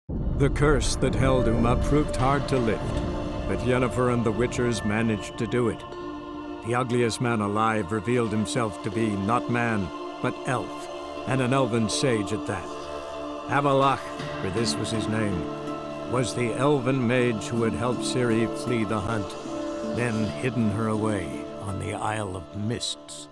The curse that held Uma proved hard to lift, but Yennefer and the Witchers managed to do it. The ugliest man alive revealed himself to be not man, but elf, and an elven sage at that. Avalach, for this was his name, was the elven mage who had helped Ciri flee the hunt, then hidden her away on the Isle of Mists.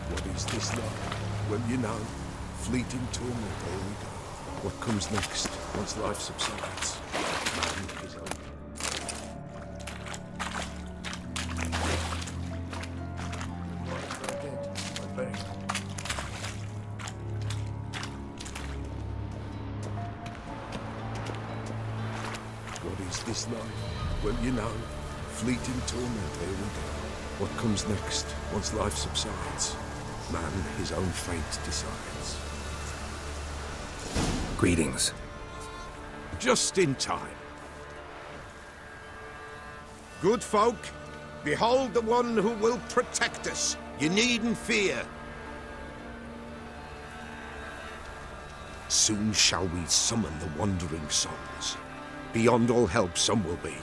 What is this like? Well, you know, fleeting torment, there we go. What comes next, once life subsides? Man is over. What is this life? Well, you know, fleeting torment, there we go. What comes next, once life subsides? Man his own fate decides. Greetings. Just in time. Good folk, behold the one who will protect us. You needn't fear. Soon shall we summon the wandering souls. Beyond all help some will be.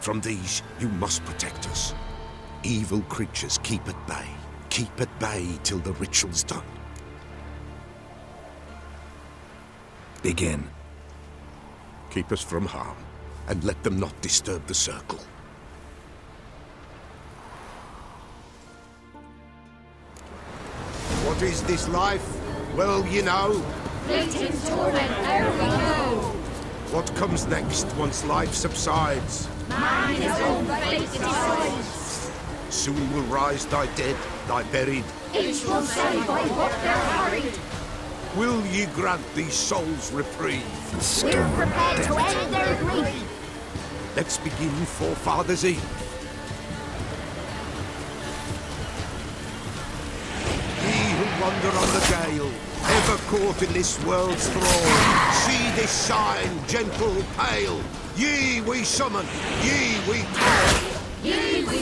From these you must protect us. Evil creatures keep at bay. Keep at bay till the ritual's done. Begin. Keep us from harm, and let them not disturb the circle. What is this life? Well, you know. Fleeting torment, there we go. What comes next once life subsides? Man his own fate decides. Soon will rise thy dead, thy buried. Each will say by what they're hurried. Will ye grant these souls reprieve? We're prepared to end their grief. Let's begin Forefathers' Eve. Ye who wander on the gale, ever caught in this world's thrall, see this sign, gentle, pale. Ye we summon, ye we call. Ye we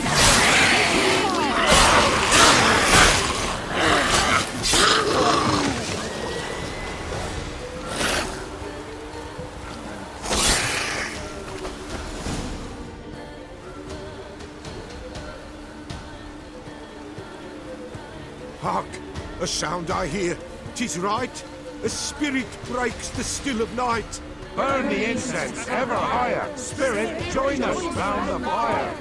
Hark! A sound I hear. 'Tis right. A spirit breaks the still of night. Burn the incense ever higher. Spirit, join us round the fire.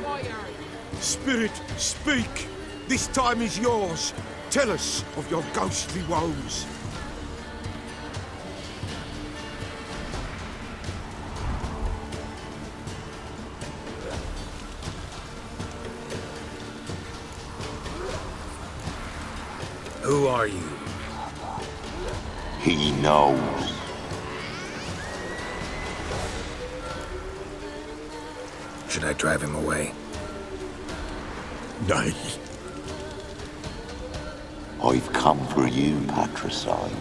Spirit, speak. This time is yours. Tell us of your ghostly woes. Who are you? He knows. Should I drive him away? Nay. I've come for you, patricide.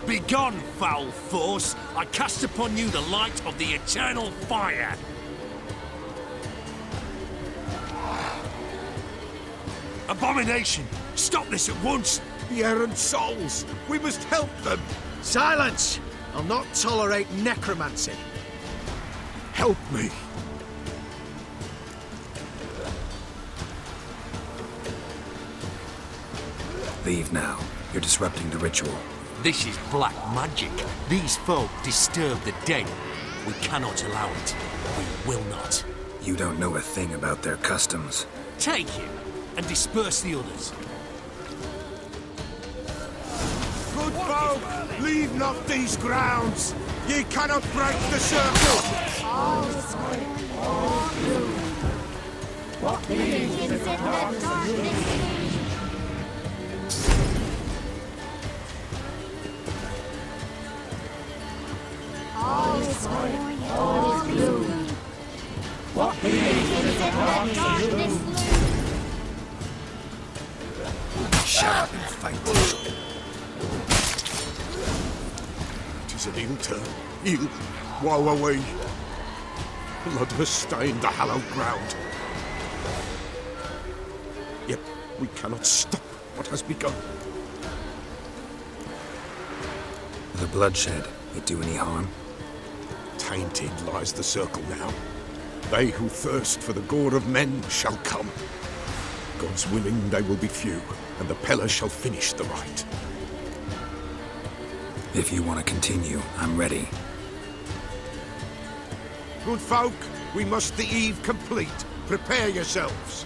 Begone, foul force! I cast upon you the light of the eternal fire! Abomination! Stop this at once! The errant souls. We must help them. Silence! I'll not tolerate necromancy. Help me. Leave now. You're disrupting the ritual. This is black magic. These folk disturb the dead. We cannot allow it. We will not. You don't know a thing about their customs. Take him and disperse the others. Good folk, leave not these grounds. Ye cannot break the circle. all discord, all gloom. What begins in the darkness? All discord, all gloom. What begins in the darkness? Shut up and fight. Tis an ill turn. Ill. Woe away. Blood has stained the hallowed ground. Yet we cannot stop what has begun. The bloodshed, it do any harm? Tainted lies the circle now. They who thirst for the gore of men shall come. God's willing they will be few, and the Peller shall finish the rite. If you want to continue, I'm ready. Good folk, we must the eve complete. Prepare yourselves.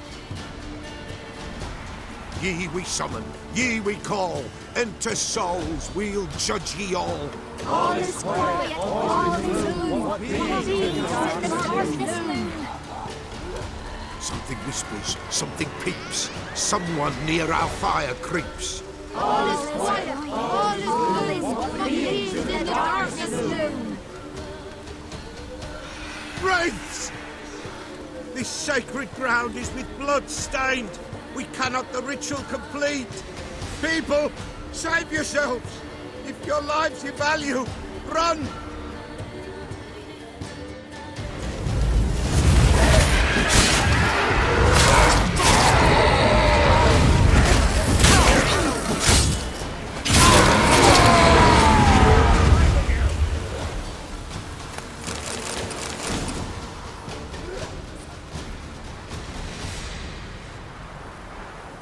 Ye we summon, ye we call. Enter souls, we'll judge ye all. All is quiet, all is gloom. What beings in the darkness loom? Something whispers, something peeps. Someone near our fire creeps. All is quiet, all is gloom. What beings in the darkness loom? Wraiths! This sacred ground is with blood stained. We cannot the ritual complete. People, save yourselves. If your lives you value, run!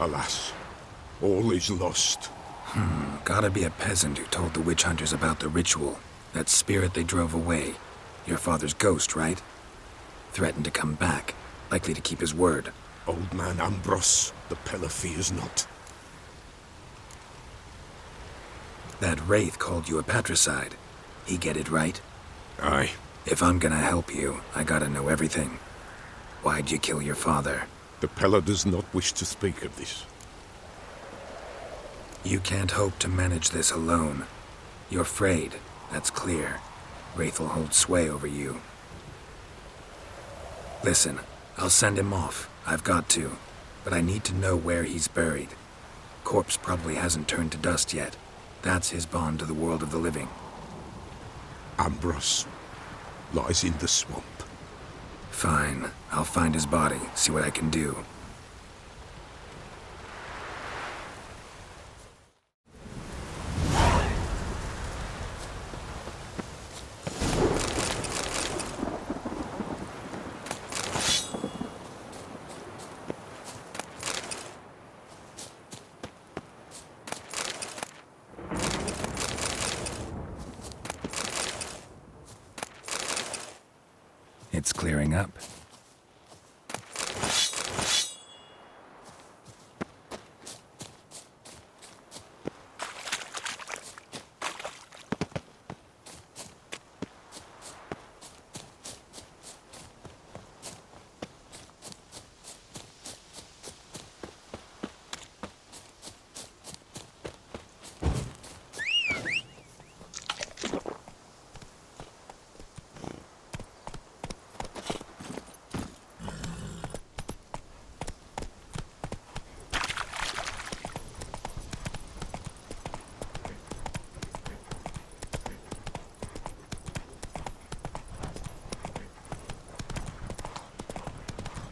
Alas, all is lost. Gotta be a peasant who told the witch hunters about the ritual. That spirit they drove away. Your father's ghost, right? Threatened to come back. Likely to keep his word. Old man Ambrose, the Peller fears not. That wraith called you a patricide. He get it right? Aye. If I'm gonna help you, I gotta know everything. Why'd you kill your father? The Peller does not wish to speak of this. You can't hope to manage this alone. You're afraid, that's clear. Wraith will hold sway over you. Listen, I'll send him off. I've got to. But I need to know where he's buried. Corpse probably hasn't turned to dust yet. That's his bond to the world of the living. Ambrose lies in the swamp. Fine. I'll find his body, see what I can do. It's clearing up.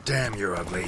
Damn, you're ugly.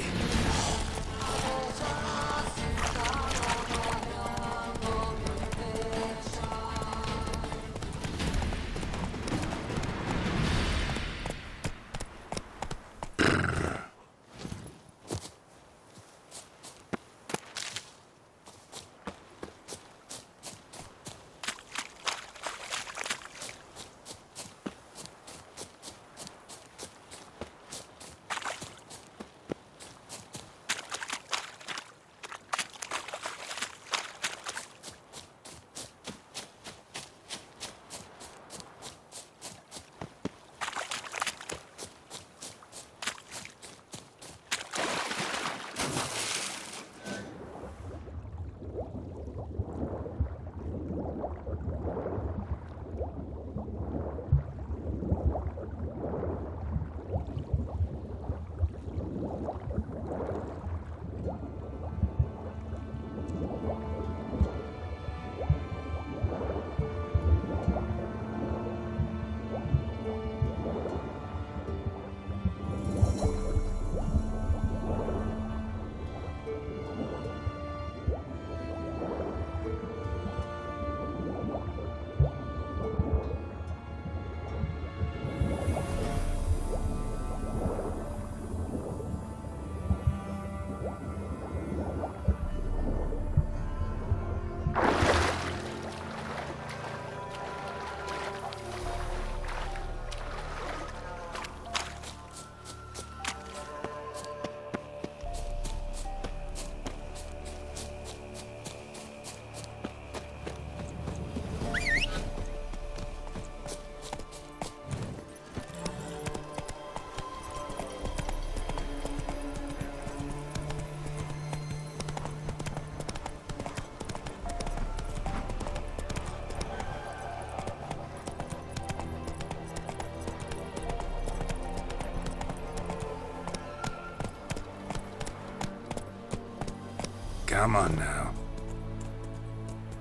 Come on now.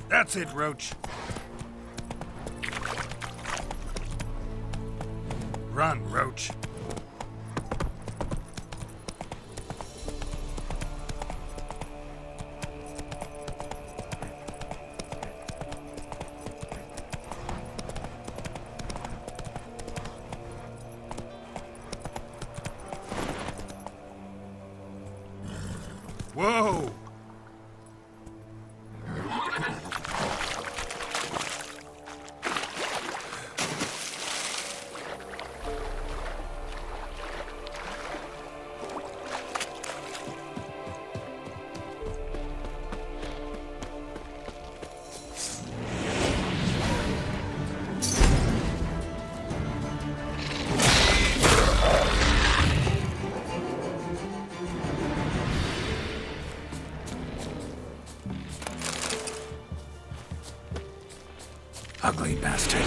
That's it, Roach. Run, Roach. Whoa! Ugly bastard.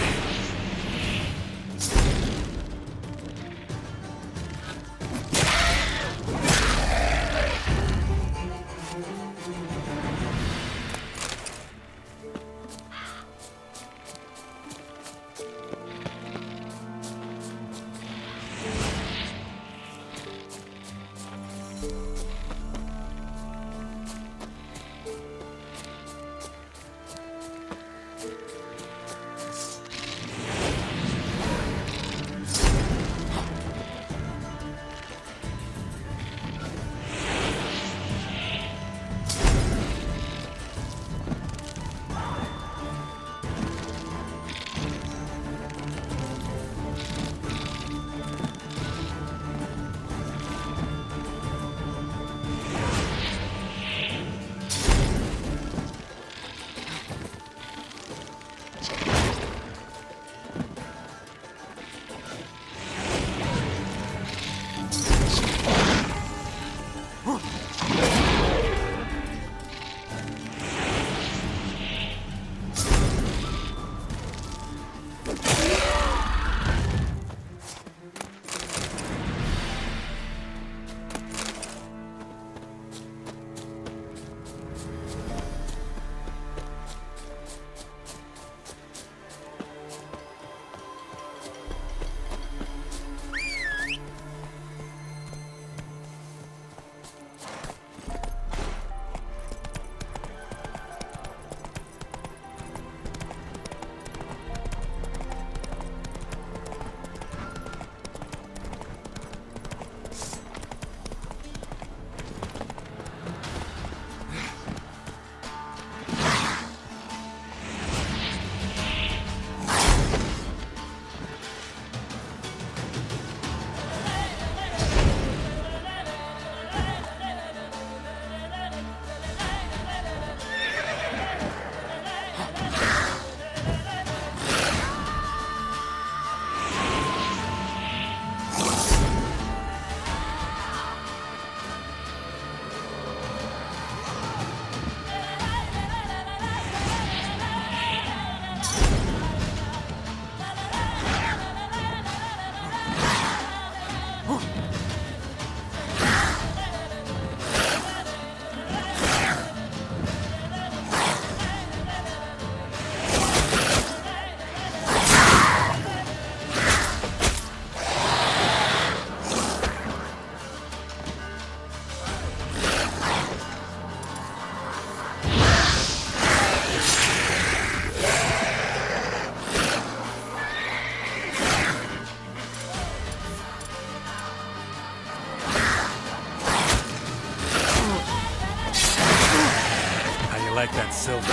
Like that silver.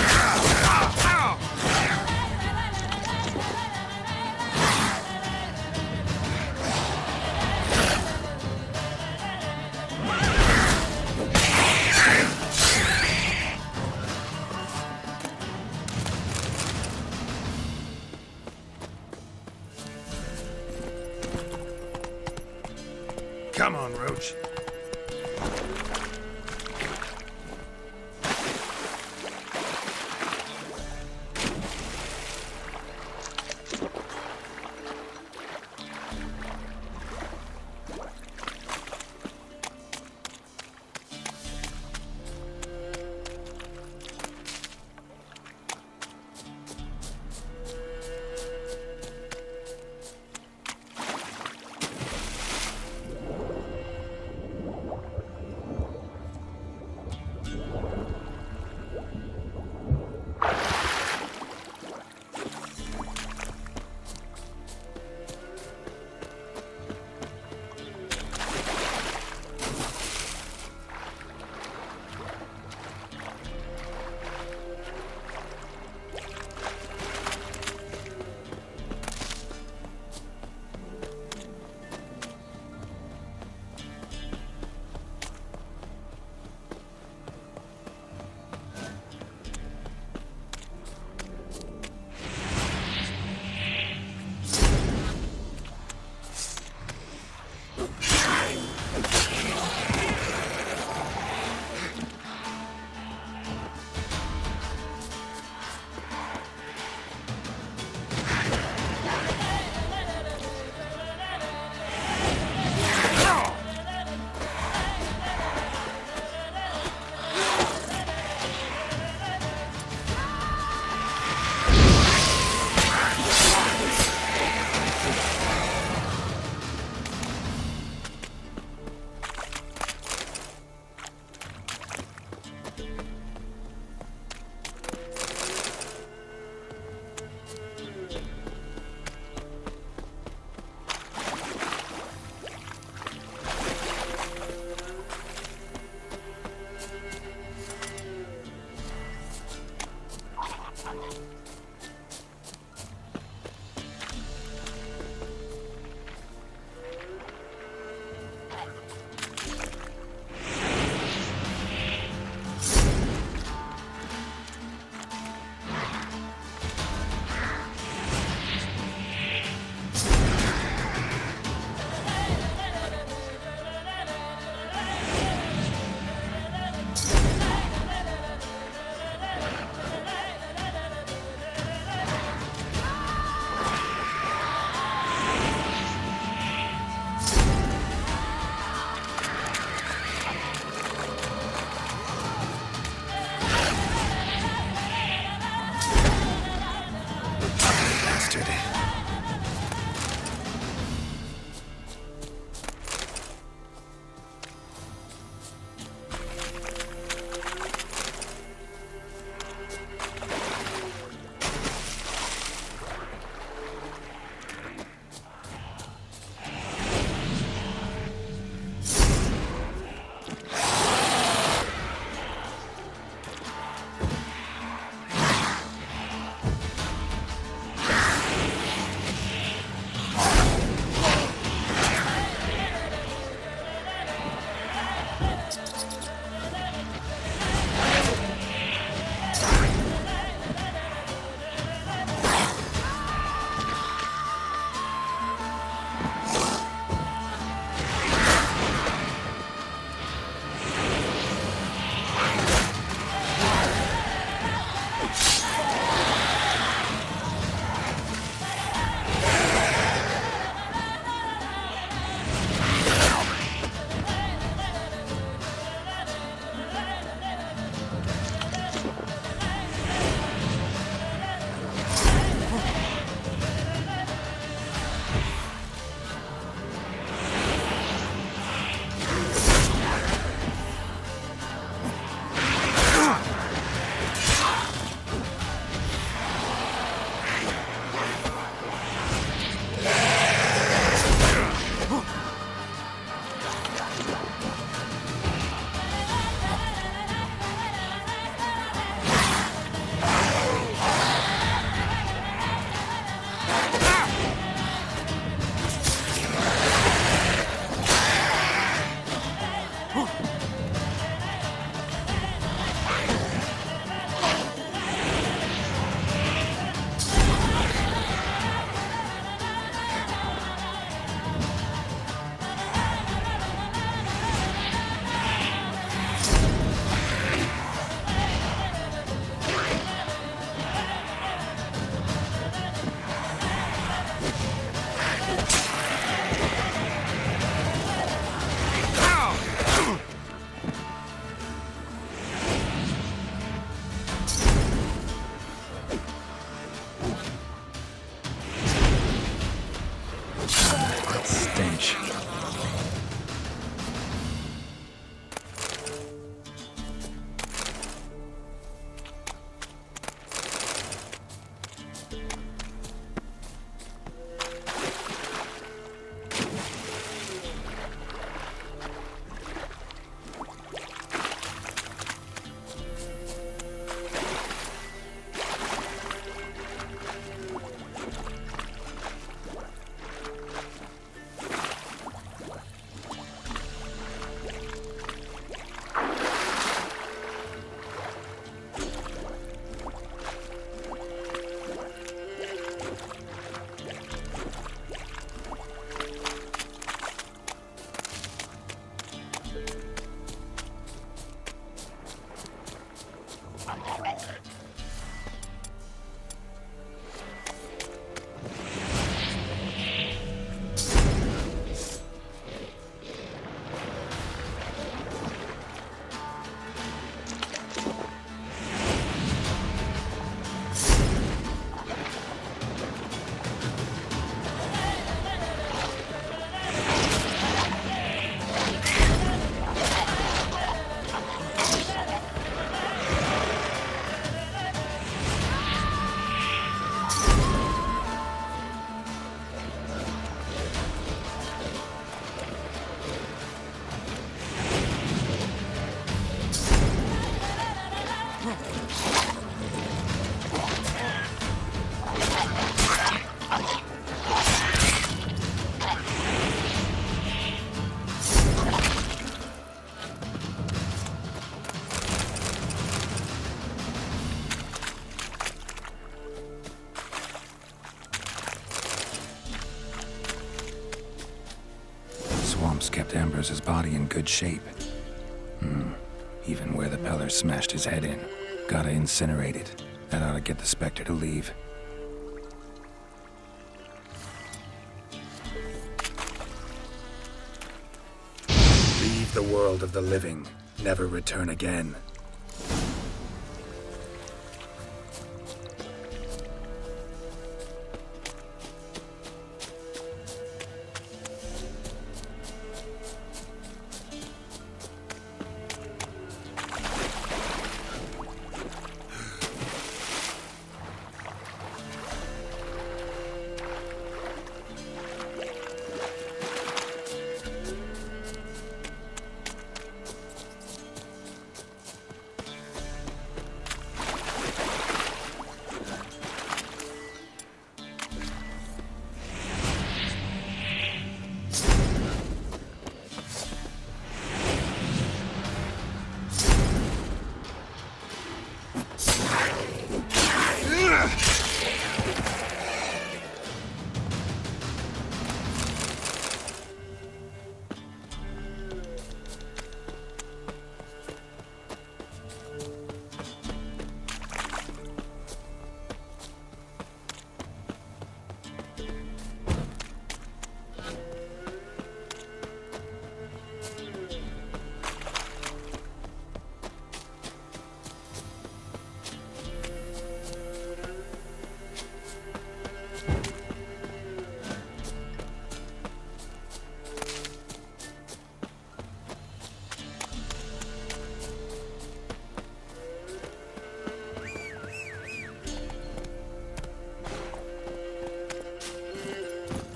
Come on, Roach. swamps kept Ambrose's body in good shape. Even where the Peller smashed his head in. Gotta incinerate it. That ought to get the Spectre to leave. Leave the world of the living. Never return again.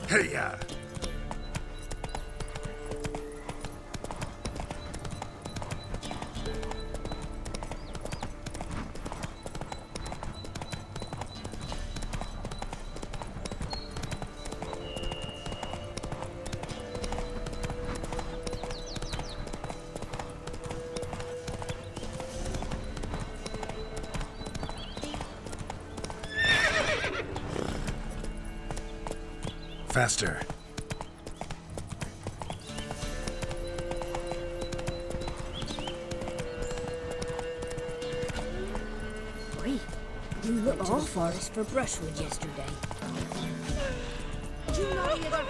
Hey-ya! Faster. Oi, you looked to the forest for brushwood yesterday. Do you not hear that?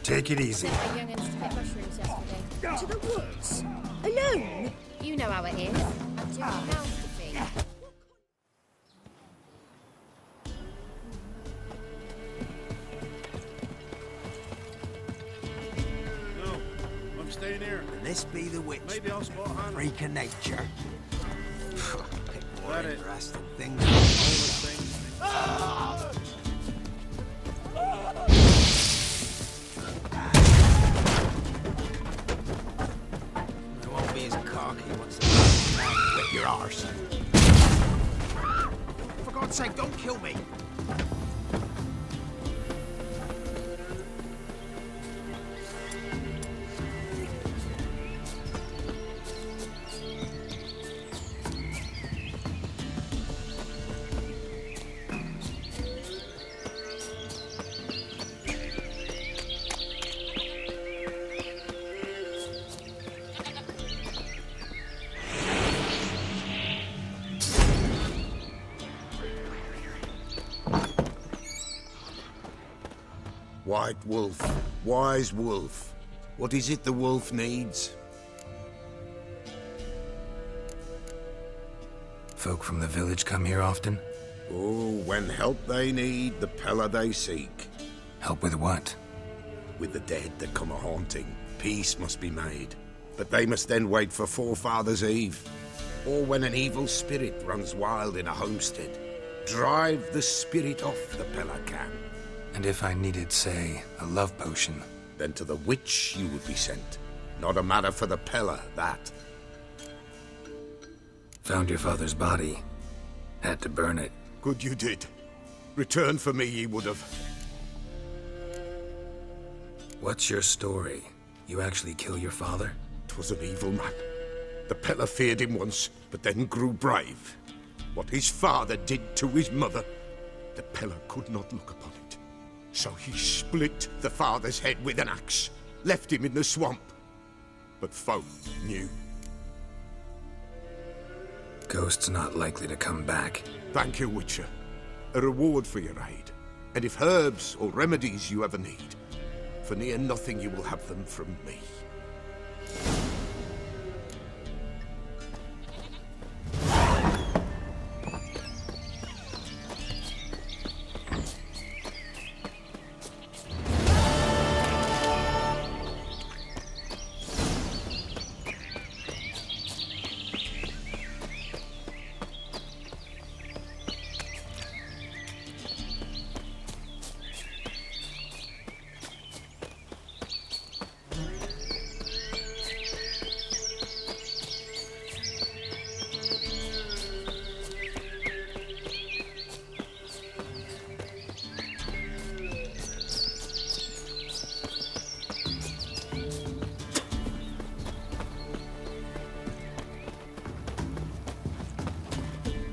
Take it easy. Young'uns to pick mushrooms yesterday. To the woods? Alone? You know how it is. I'm too mouth to feed. Staying here. Can this be the witch? Maybe I'll spot Hannah. Freak of nature. Pick more That it. interesting things. It won't be as cocky once the man whip your arse. For God's sake, don't kill me! White wolf, wise wolf. What is it the wolf needs? Folk from the village come here often? Oh, when help they need, the Peller they seek. Help with what? With the dead that come a-haunting, peace must be made. But they must then wait for Forefathers' Eve. Or when an evil spirit runs wild in a homestead. Drive the spirit off, the Peller can. And if I needed, say, a love potion? Then to the witch you would be sent. Not a matter for the Peller, that. Found your father's body. Had to burn it. Good you did. Return for me ye would have. What's your story? You actually kill your father? 'Twas an evil man. The Peller feared him once, but then grew brave. What his father did to his mother, the Peller could not look upon it. So he split the father's head with an axe, left him in the swamp. But folk knew. Ghost's not likely to come back. Thank you, Witcher. A reward for your aid. And if herbs or remedies you ever need, for near nothing you will have them from me.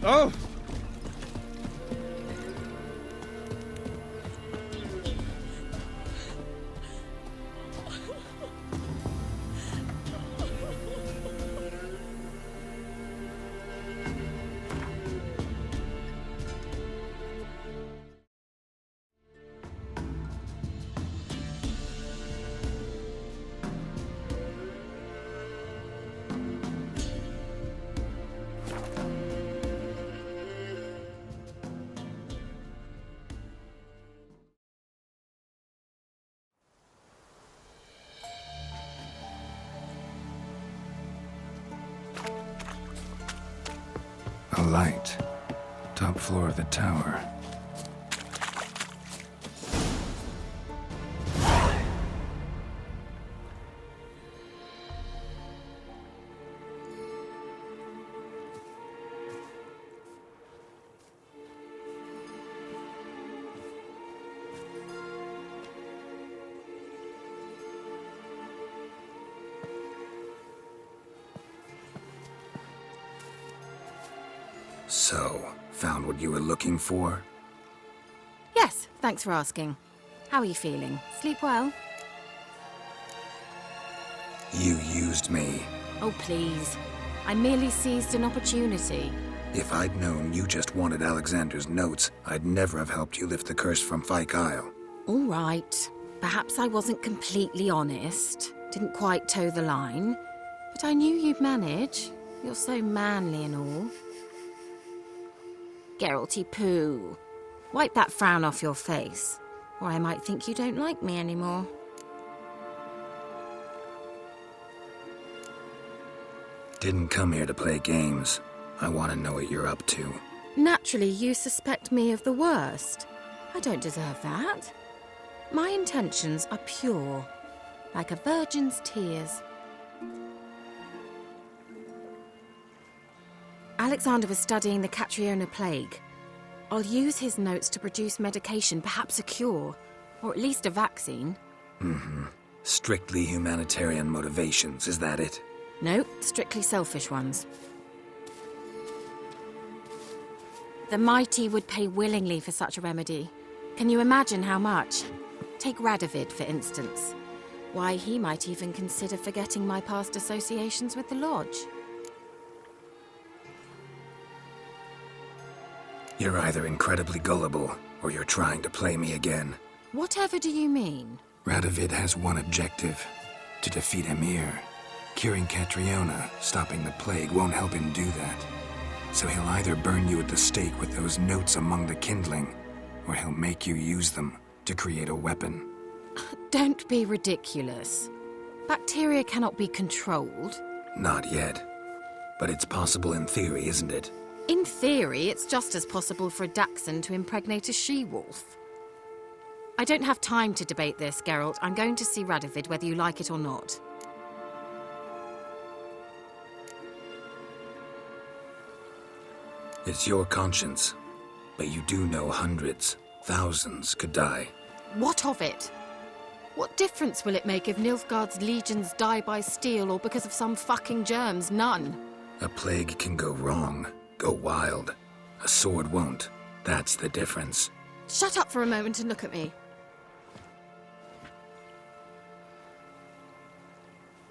Oh! A light. Top floor of the tower. So, found what you were looking for? Yes, thanks for asking. How are you feeling? Sleep well? You used me. Oh, please. I merely seized an opportunity. If I'd known you just wanted Alexander's notes, I'd never have helped you lift the curse from Fyke Isle. All right. Perhaps I wasn't completely honest. Didn't quite toe the line. But I knew you'd manage. You're so manly and all. Geralty poo. Wipe that frown off your face, or I might think you don't like me anymore. Didn't come here to play games. I want to know what you're up to. Naturally, you suspect me of the worst. I don't deserve that. My intentions are pure, like a virgin's tears. Alexander was studying the Catriona plague. I'll use his notes to produce medication, perhaps a cure, or at least a vaccine. Strictly humanitarian motivations, is that it? No, strictly selfish ones. The mighty would pay willingly for such a remedy. Can you imagine how much? Take Radovid, for instance. Why, he might even consider forgetting my past associations with the Lodge. You're either incredibly gullible, or you're trying to play me again. Whatever do you mean? Radovid has one objective: to defeat Emir. Curing Catriona, stopping the plague, won't help him do that. So he'll either burn you at the stake with those notes among the kindling, or he'll make you use them to create a weapon. Don't be ridiculous. Bacteria cannot be controlled. Not yet. But it's possible in theory, isn't it? In theory, it's just as possible for a Dachshund to impregnate a she-wolf. I don't have time to debate this, Geralt. I'm going to see Radovid whether you like it or not. It's your conscience. But you do know hundreds, thousands could die. What of it? What difference will it make if Nilfgaard's legions die by steel or because of some fucking germs? None. A plague can go wrong, go wild. A sword won't. That's the difference. Shut up for a moment and look at me.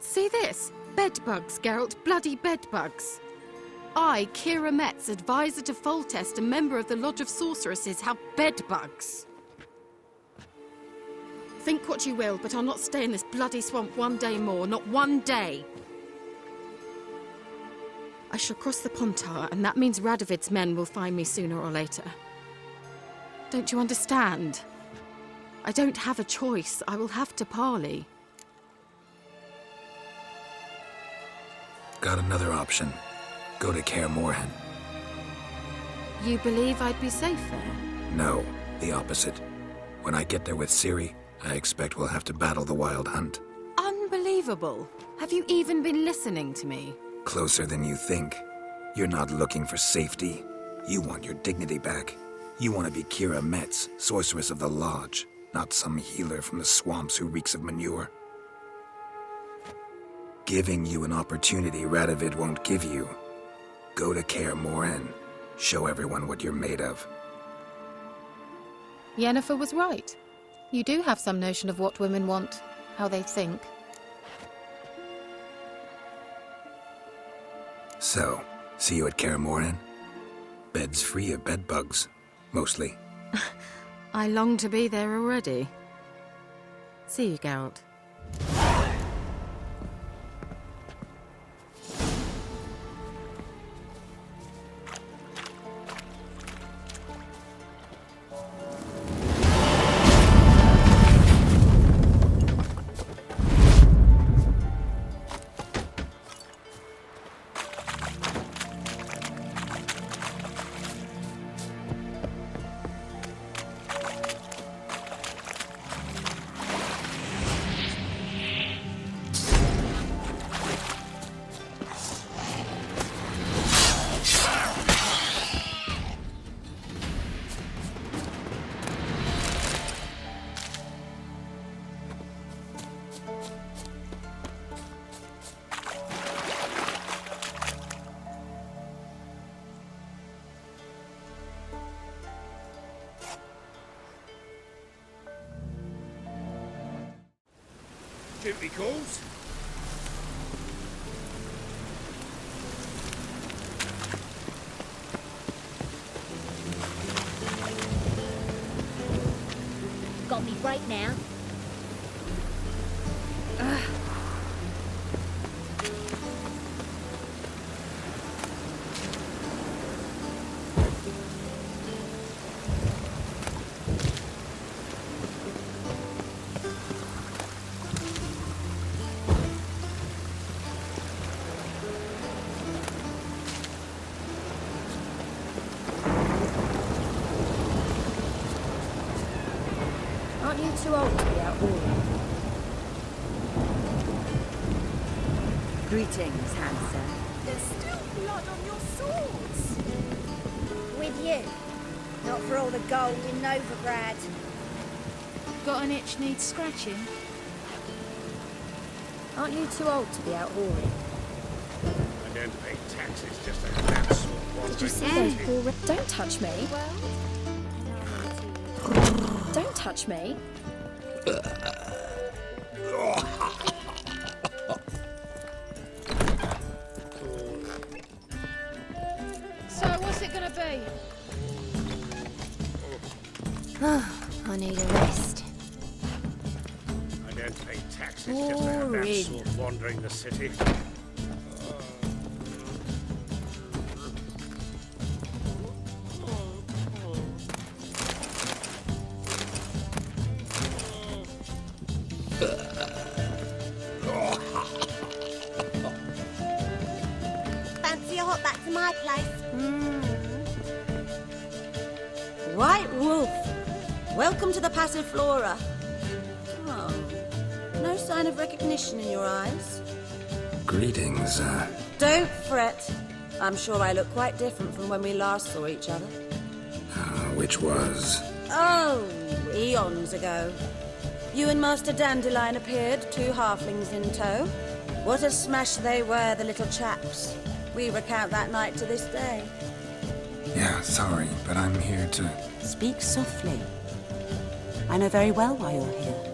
See this? Bedbugs, Geralt. Bloody bedbugs. I, Kira Metz, advisor to Foltest and member of the Lodge of Sorceresses, have bedbugs. Think what you will, but I'll not stay in this bloody swamp one day more. Not one day. I shall cross the Pontar, and that means Radovid's men will find me sooner or later. Don't you understand? I don't have a choice. I will have to parley. Got another option. Go to Kaer Morhen. You believe I'd be safe there? No, the opposite. When I get there with Ciri, I expect we'll have to battle the Wild Hunt. Unbelievable. Have you even been listening to me? Closer than you think. You're not looking for safety. You want your dignity back. You want to be Kira Metz, sorceress of the Lodge, not some healer from the swamps who reeks of manure. Giving you an opportunity Radovid won't give you. Go to Kaer Morhen. Show everyone what you're made of. Yennefer was right. You do have some notion of what women want, how they think. So, see you at Kaer Morhen? Beds free of bedbugs, mostly. I long to be there already. See you, Geralt. Duty calls. Got me break now. Aren't you too old to be out walking? Greetings, handsome. There's still blood on your swords. With you. Not for all the gold in Novigrad. Got an itch needs scratching? Aren't you too old to be out whoring? I don't pay taxes just to have that sort of Did you see those poor... Don't touch me. Don't touch me. So, what's it gonna be? I need a rest. I don't pay taxes just to have that sort wandering the city. Fancy a hop back to my place? White Wolf, welcome to the Passiflora. Oh, no sign of recognition in your eyes. Greetings, Don't fret. I'm sure I look quite different from when we last saw each other. which was... Oh, eons ago. You and Master Dandelion appeared, 2 halflings in tow. What a smash they were, the little chaps. We recount that night to this day. Yeah, sorry, but I'm here to... Speak softly. I know very well why you're here.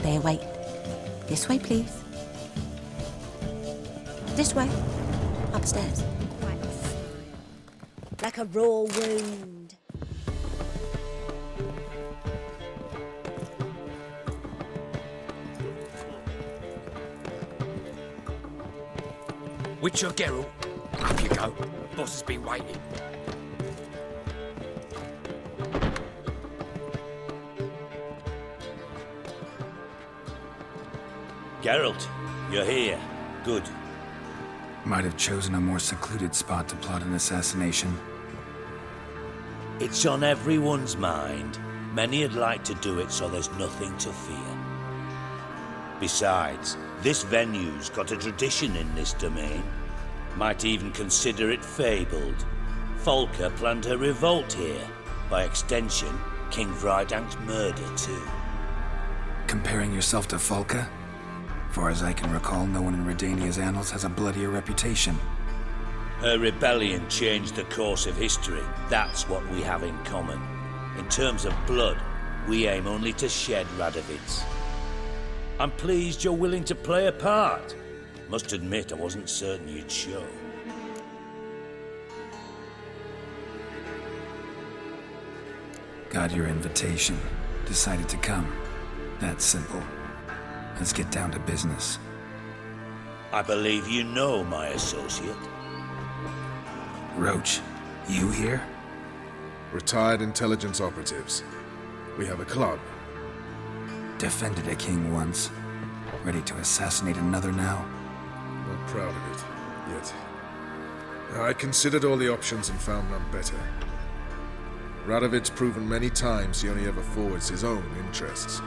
They await. This way, please. This way. Upstairs. Like a raw wound. Witcher Geralt, up you go. Boss has been waiting. Geralt, you're here. Good. Might have chosen a more secluded spot to plot an assassination. It's on everyone's mind. Many would like to do it so there's nothing to fear. Besides, this venue's got a tradition in this domain. Might even consider it fabled. Folka planned her revolt here. By extension, King Vrydank's murder too. Comparing yourself to Folka? Far as I can recall, no one in Redania's annals has a bloodier reputation. Her rebellion changed the course of history. That's what we have in common. In terms of blood, we aim only to shed Radovid's. I'm pleased you're willing to play a part. Must admit, I wasn't certain you'd show. Got your invitation. Decided to come. That's simple. Let's get down to business. I believe you know my associate. Roach, you here? Retired intelligence operatives. We have a club. Defended a king once. Ready to assassinate another now? Not proud of it, yet. I considered all the options and found none better. Radovid's proven many times he only ever forwards his own interests.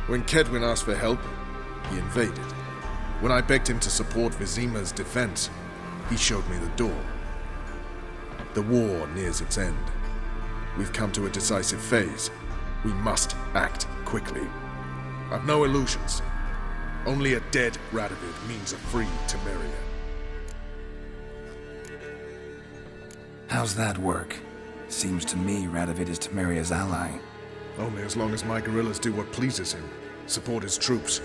When Kedwin asked for help, he invaded. When I begged him to support Vizima's defense, he showed me the door. The war nears its end. We've come to a decisive phase. We must act quickly. I've no illusions. Only a dead Radovid means a free Temeria. How's that work? Seems to me Radovid is Temeria's ally. Only as long as my guerrillas do what pleases him, support his troops.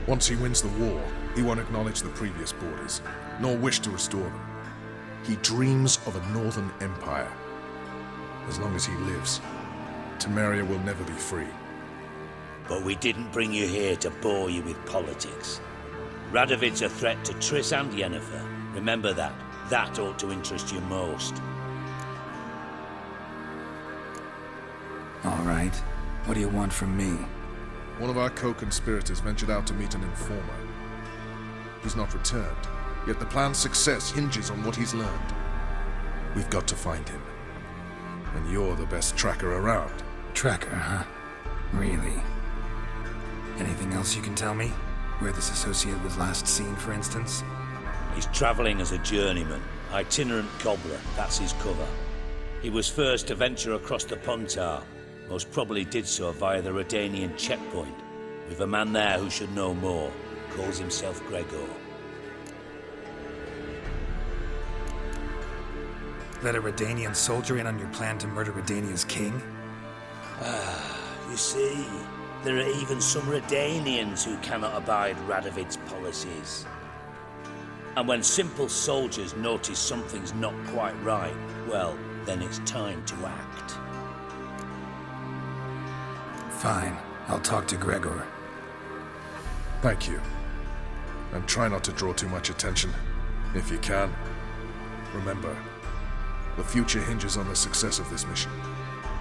Once he wins the war, he won't acknowledge the previous borders, nor wish to restore them. He dreams of a northern empire. As long as he lives, Temeria will never be free. But we didn't bring you here to bore you with politics. Radovid's a threat to Triss and Yennefer. Remember that. That ought to interest you most. All right. What do you want from me? One of our co-conspirators ventured out to meet an informer. He's not returned, yet the plan's success hinges on what he's learned. We've got to find him. And you're the best tracker around. Tracker, huh? Really? Anything else you can tell me? Where this associate was last seen, for instance? He's traveling as a journeyman, itinerant cobbler, that's his cover. He was first to venture across the Pontar. Most probably did so via the Redanian checkpoint. We've a man there who should know more. Calls himself Gregor. Let a Redanian soldier in on your plan to murder Redania's king? You see, there are even some Redanians who cannot abide Radovid's policies. And when simple soldiers notice something's not quite right, well, then it's time to act. Fine. I'll talk to Gregor. Thank you. And try not to draw too much attention, if you can. Remember, the future hinges on the success of this mission.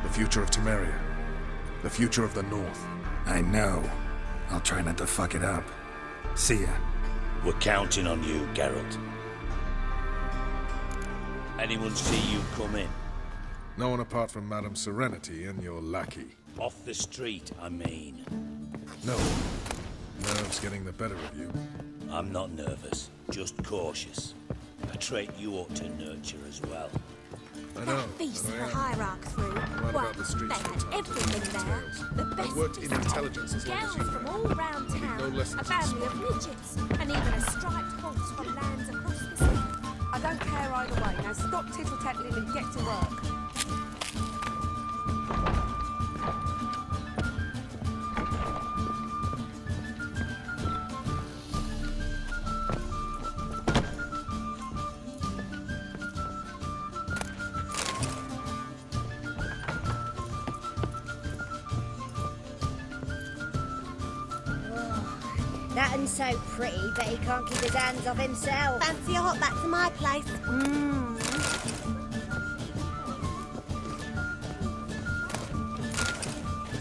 The future of Temeria. The future of the North. I know. I'll try not to fuck it up. See ya. We're counting on you, Geralt. Anyone see you come in? No one apart from Madame Serenity and your lackey. Off the street, I mean. No. Nerves getting the better of you. I'm not nervous, just cautious. A trait you ought to nurture as well. I know. That feast the hierarch through. Right about the streets they had sometimes. everything there. The best I've worked in intelligence as long as girls you from have. all round town, No lessons a family of midgets, and even a striped horse from lands across the sea. I don't care either way. Now stop tittle-tattling and get to work. That one's so pretty, but he can't keep his hands off himself. Fancy a hop back to my place?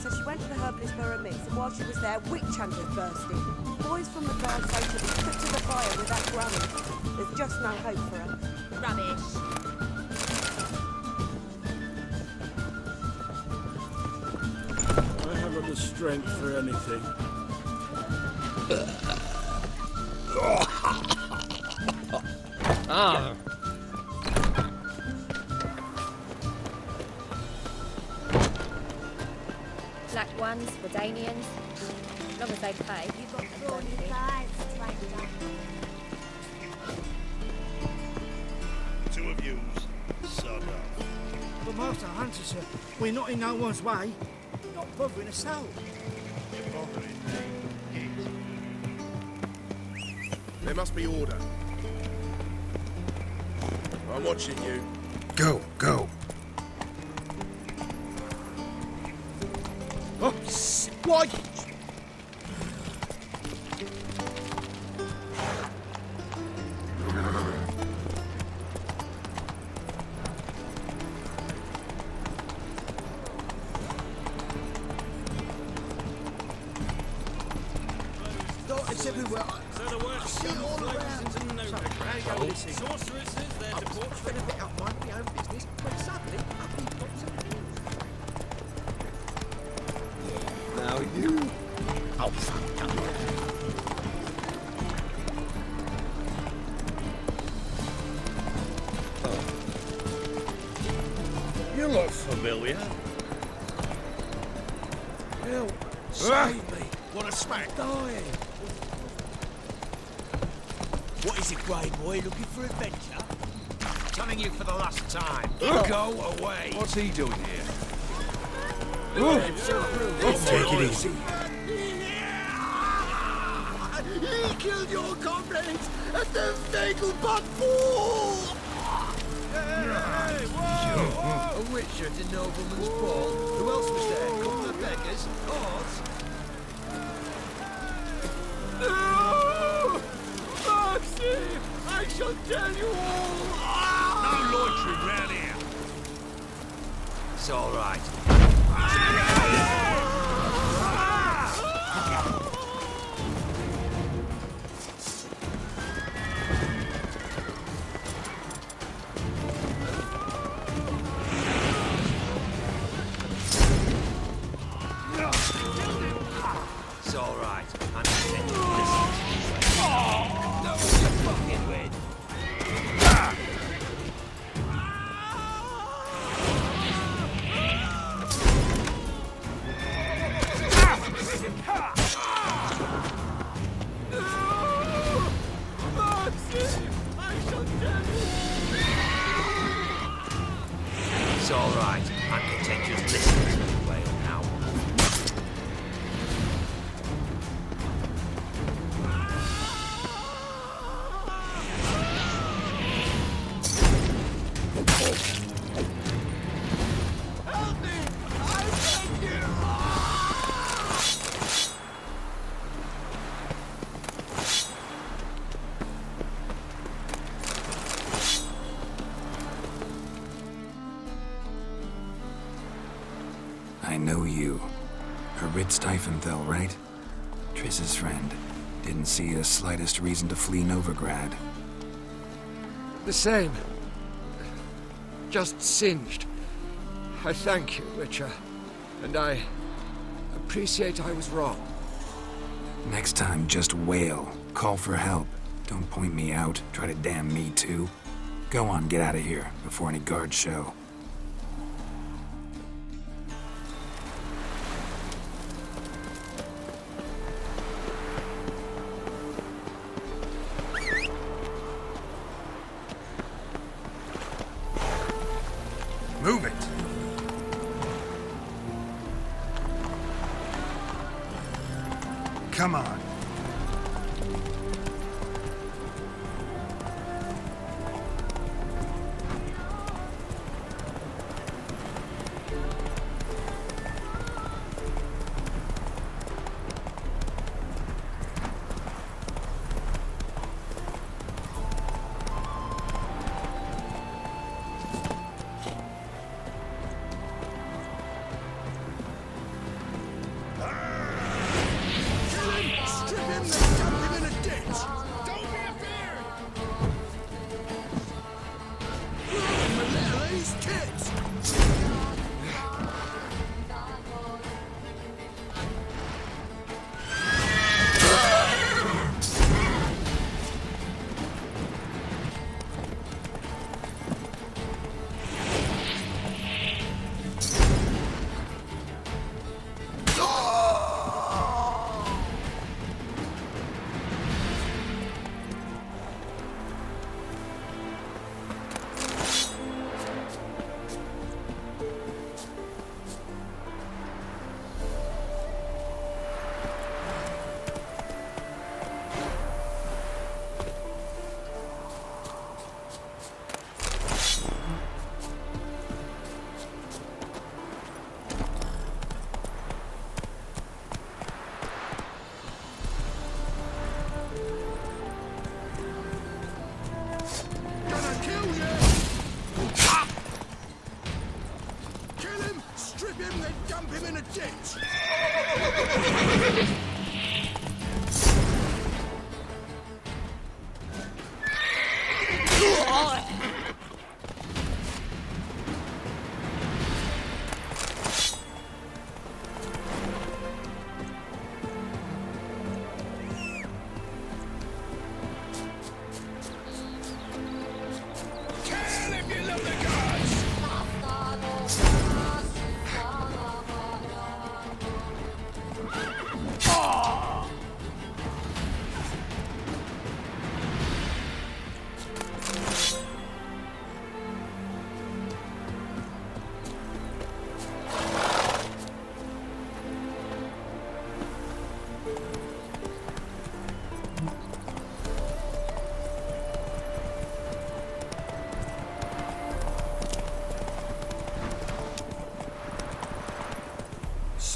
So she went to the herbalist for a mix, and while she was there, witch hunters burst in. Boys from the guard say to be put to the fire with that granny. There's just no hope for her. Rubbish. I haven't the strength for anything. Ah. Black ones, Redanians. As long as they pay. You've got thorny thighs, stranger. Two of yous, sod off. But Master Hunter, sir, we're not in no one's way. Not bothering us out. You're bothering me. There must be order. I'm watching you. Go, go. Oh, why? It's everywhere. So the word all around. Sorceresses there to portray. Been a bit out mind my own business, when suddenly up he pops up. Now you. Oh, fuck. You look familiar. Help! Save me! What a smack! Dying! What is it, grey boy? Looking for adventure? Telling you for the last time. Go away! What's he doing here? Take it easy. He killed your comrades at the fatal Pool! Hey, whoa! A witch at a nobleman's ball. Who else was there? Couple of beggars? Horse? No! Mercy! I shall tell you all! No loitering round here! It's all right. It's all right. I'm content to listen to you. No, you're fucking with. It's all right. I'm content just listening to you wail now. Help me! I beg you! I know you. Ritz Diefenthal, right? Triss's friend. Didn't see the slightest reason to flee Novigrad. The same. Just singed. I thank you, Witcher. And I appreciate I was wrong. Next time, just wail. Call for help. Don't point me out. Try to damn me, too. Go on, get out of here, before any guards show. Move it! Come on.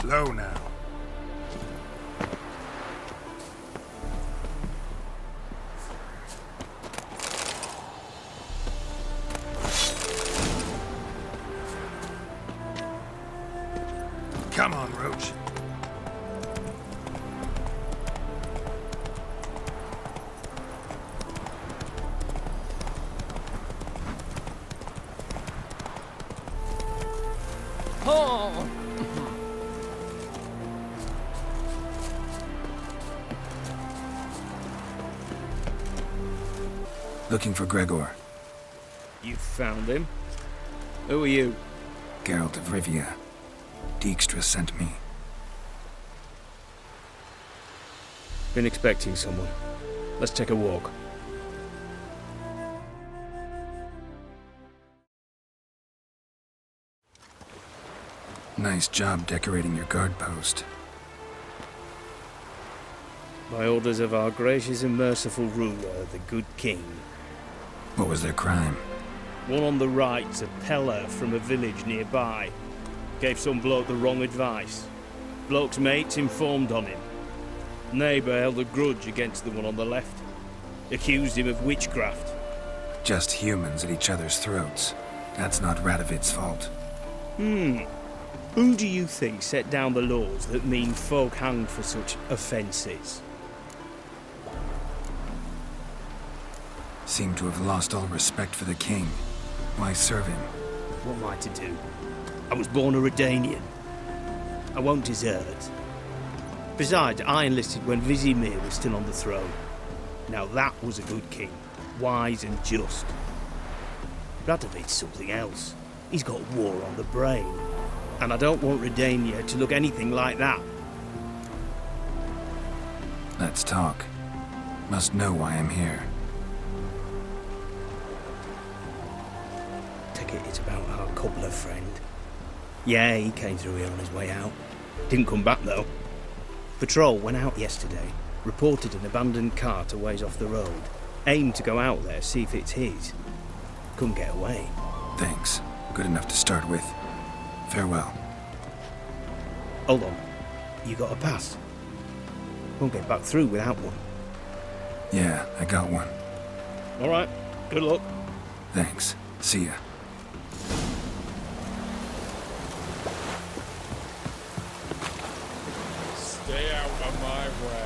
Slow now. Come on, Roach. Oh! Looking for Gregor. You found him? Who are you? Geralt of Rivia. Dijkstra sent me. Been expecting someone. Let's take a walk. Nice job decorating your guard post. By orders of our gracious and merciful ruler, the good king. What was their crime? One on the right's a peller from a village nearby. Gave some bloke the wrong advice. Bloke's mates informed on him. Neighbour held a grudge against the one on the left. Accused him of witchcraft. Just humans at each other's throats. That's not Radovid's fault. Who do you think set down the laws that mean folk hanged for such offences? Seem to have lost all respect for the king. Why serve him? What am I to do? I was born a Redanian. I won't desert. Besides, I enlisted when Vizimir was still on the throne. Now that was a good king, wise and just. Radovid's something else. He's got war on the brain. And I don't want Redania to look anything like that. Let's talk. Must know why I'm here. Take it it's about our cobbler friend. Yeah, he came through here on his way out. Didn't come back though. Patrol went out yesterday, reported an abandoned cart a ways off the road. Aimed to go out there, see if it's his. Couldn't get away. Thanks. Good enough to start with. Farewell. Hold on. You got a pass? Won't get back through without one. Yeah, I got one. All right. Good luck. Thanks. See ya. Stay out of my way.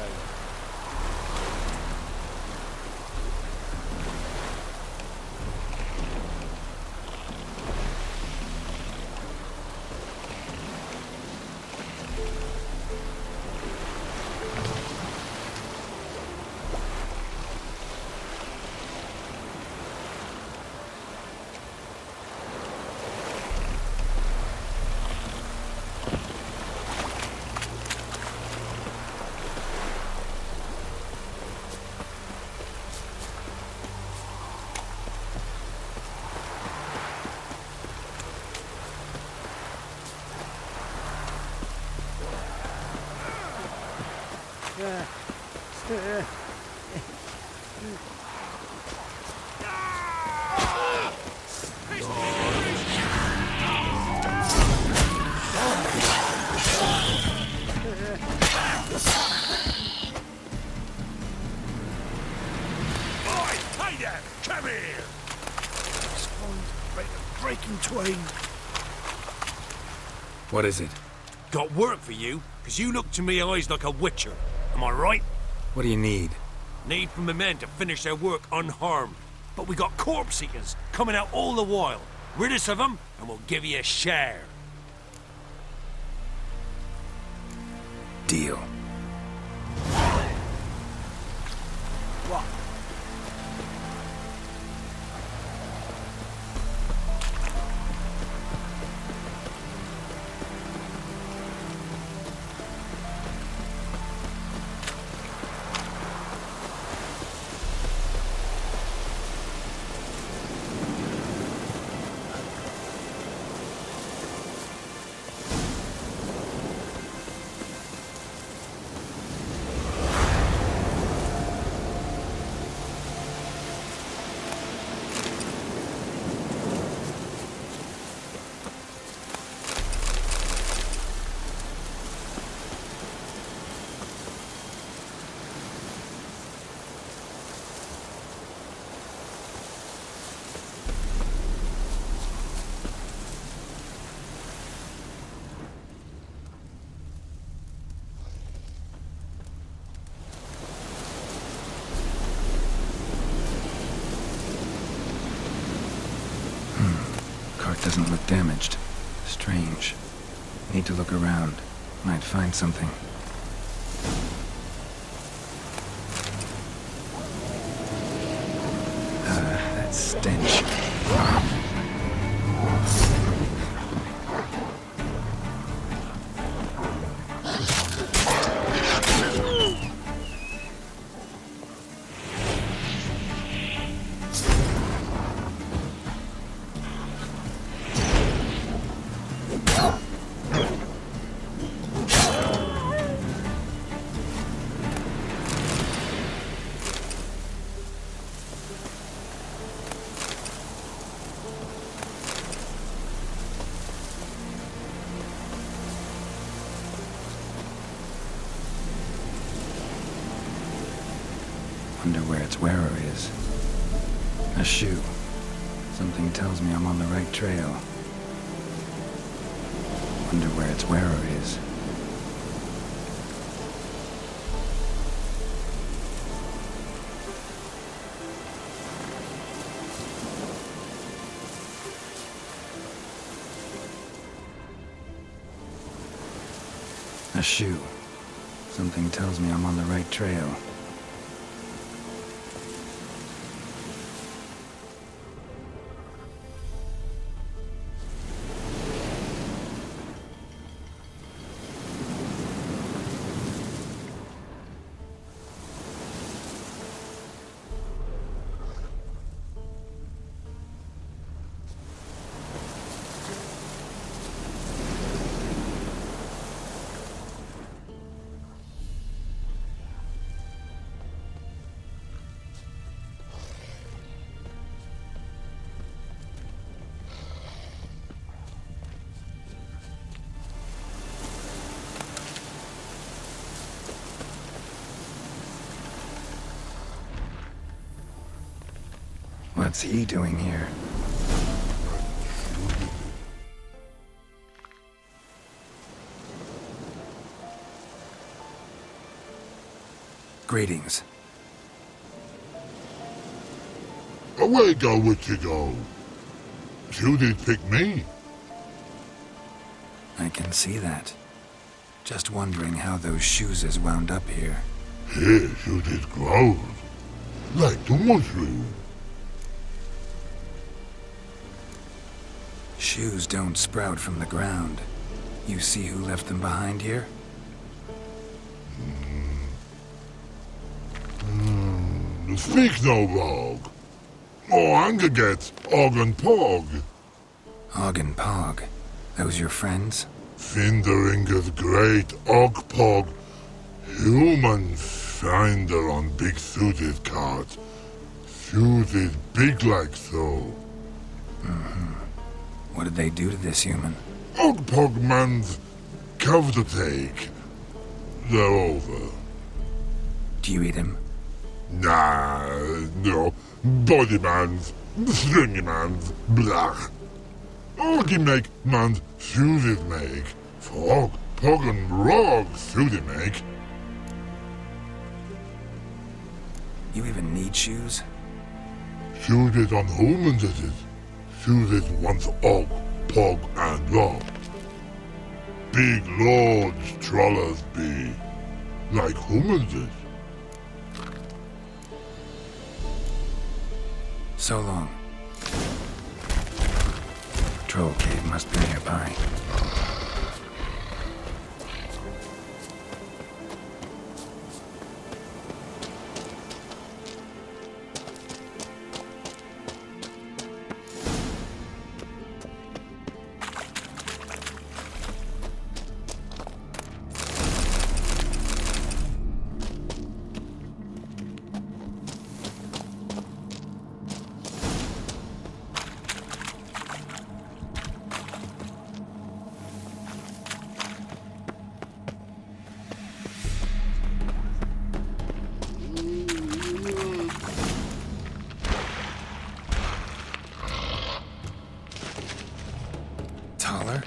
Come here! Breaking twain. What is it? Got work for you, because you look to me eyes like a witcher. Am I right? What do you need? Need from the men to finish their work unharmed. But we got corpse eaters coming out all the while. Rid us of them, and we'll give you a share. Deal. What? doesn't look damaged. Strange. Need to look around. Might find something. That stench. Wonder where its wearer is. A shoe. Something tells me I'm on the right trail. Wonder where its wearer is. A shoe. Something tells me I'm on the right trail. What's he doing here? Greetings. Away go with you go. You did pick me. I can see that. Just wondering how those shoes is wound up here. Here you did grow. Like the mushroom. Shoes don't sprout from the ground. You see who left them behind here? Speak no rogue. Oh, anger gets Og and Pog. Og and Pog. Those your friends? Finderinger's great Og Pog. Human finder on big suited cart. Suited big like so. What did they do to this human? Og Pog man's cover to take. They're over. Do you eat him? Nah, no. Body man's, stringy man's, blah. Oggy make man's suited make. Frog, Pog and Rog suited make. You even need shoes? Suited on humans it is. Suited once Og, Pog and Rog. Big lords trollers be. Like humans is. So long. Troll cave must be nearby. Taller?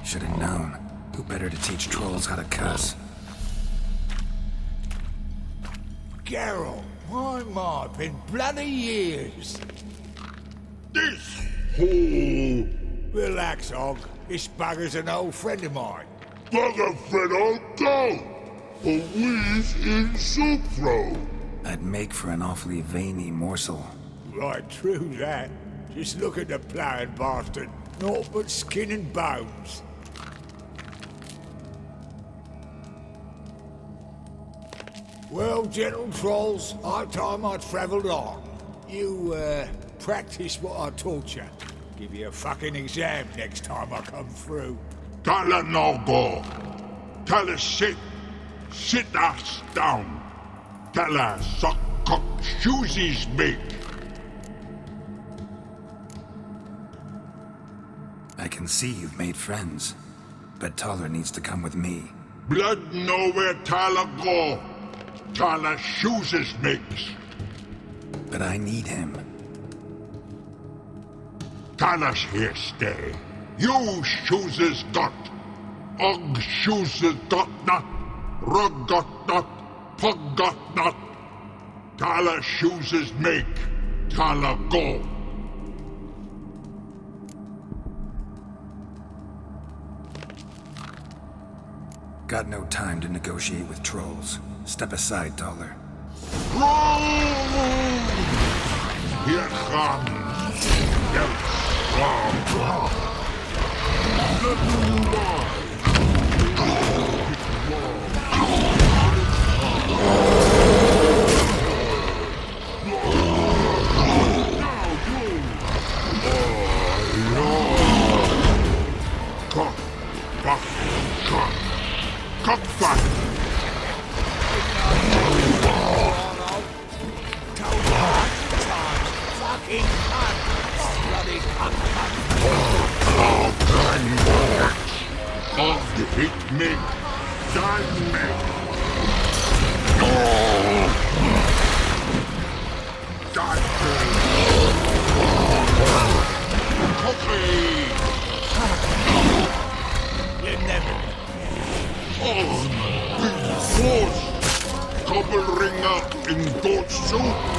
Should have known. Who better to teach trolls how to cuss? Geralt, my been bloody years. This Oh, Relax, Og. This bugger's an old friend of mine. bugger friend I'll go. A wheeze in soup throw. I'd make for an awfully veiny morsel. Right, true that. Just look at the ploughing bastard. Naught but skin and bones. Well, gentle trolls, high time I travelled on. You, practice what I taught you. Give you a fucking exam next time I come through. Tala no go. Tala sit. Sit ass down. Tala suck cock shoesies make. I can see you've made friends, but Taller needs to come with me. Blood know where Tala go. Tala shoesies makes. But I need him. Tala's here stay. You shoeses got. Og shoeses got not. Rug got not. Pug got not. Tala shoeses make. Tala go. Got no time to negotiate with trolls. Step aside, Taller. Here comes. Cockfight! Of the hit me, done me. Done Cookie! You never. Horse! Couple ringer in goat soup.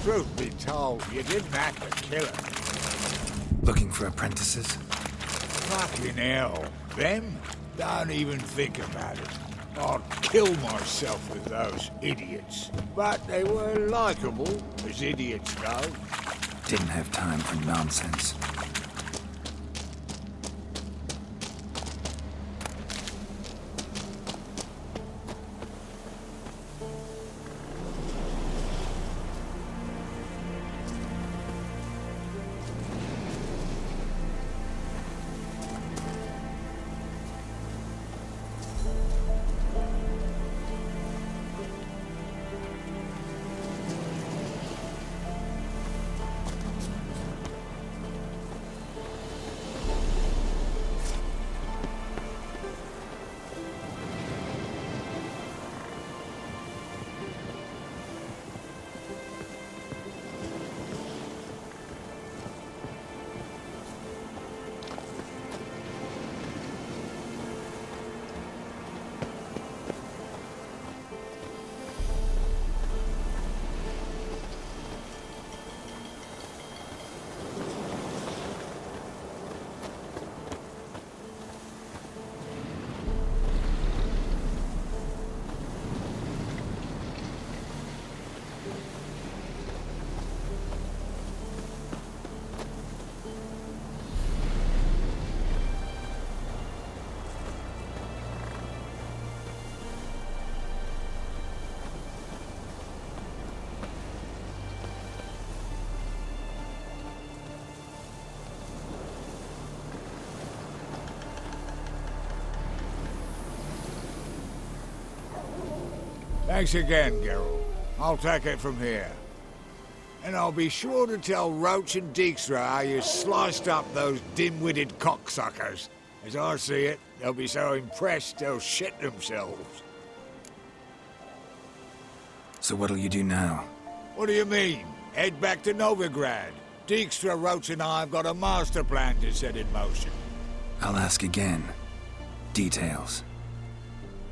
Truth be told, you didn't have to kill her. Looking for apprentices? Fucking hell. Them? Don't even think about it. I'd kill myself with those idiots. But they were likable, as idiots go. Didn't have time for nonsense. Thanks again, Geralt. I'll take it from here. And I'll be sure to tell Roach and Dijkstra how you sliced up those dim-witted cocksuckers. As I see it, they'll be so impressed they'll shit themselves. So what'll you do now? What do you mean? Head back to Novigrad. Dijkstra, Roach and I have got a master plan to set in motion. I'll ask again. Details.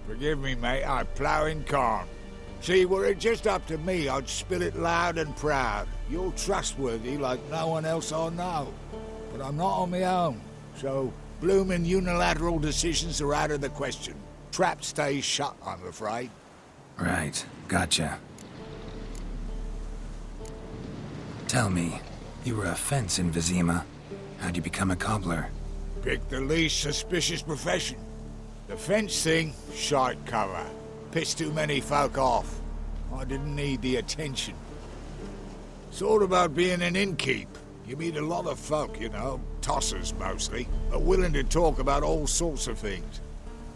Forgive me, mate, I plough in calm. See, were it just up to me, I'd spill it loud and proud. You're trustworthy like no one else I know. But I'm not on my own, so bloomin' unilateral decisions are out of the question. Trap stays shut, I'm afraid. Right, gotcha. Tell me, you were a fence in Vizima. How'd you become a cobbler? Pick the least suspicious profession. The fence thing, shite cover. Pissed too many folk off. I didn't need the attention. It's all about being an innkeep. You meet a lot of folk, you know, tossers mostly, but willing to talk about all sorts of things.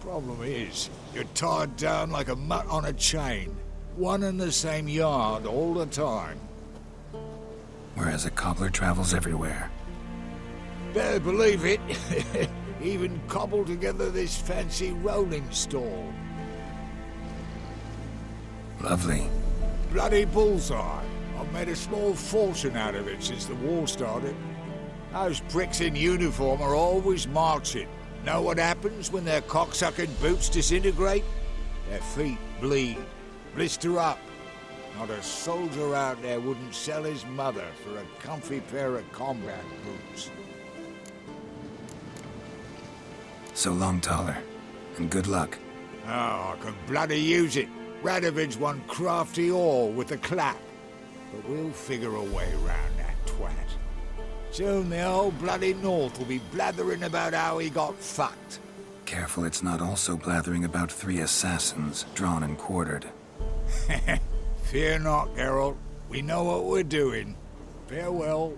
Problem is, you're tied down like a mutt on a chain. One and the same yard all the time. Whereas a cobbler travels everywhere. Better believe it. Even cobbled together this fancy rolling stall. Lovely. Bloody bullseye. I've made a small fortune out of it since the war started. Those pricks in uniform are always marching. Know what happens when their cocksucking boots disintegrate? Their feet bleed, blister up. Not a soldier out there wouldn't sell his mother for a comfy pair of combat boots. So long, Taller, and good luck. Oh, I can bloody use it. Radovid's one crafty all with a clap. But we'll figure a way around that twat. Soon the whole bloody North will be blathering about how he got fucked. Careful it's not also blathering about 3 assassins, drawn and quartered. Fear not, Geralt. We know what we're doing. Farewell.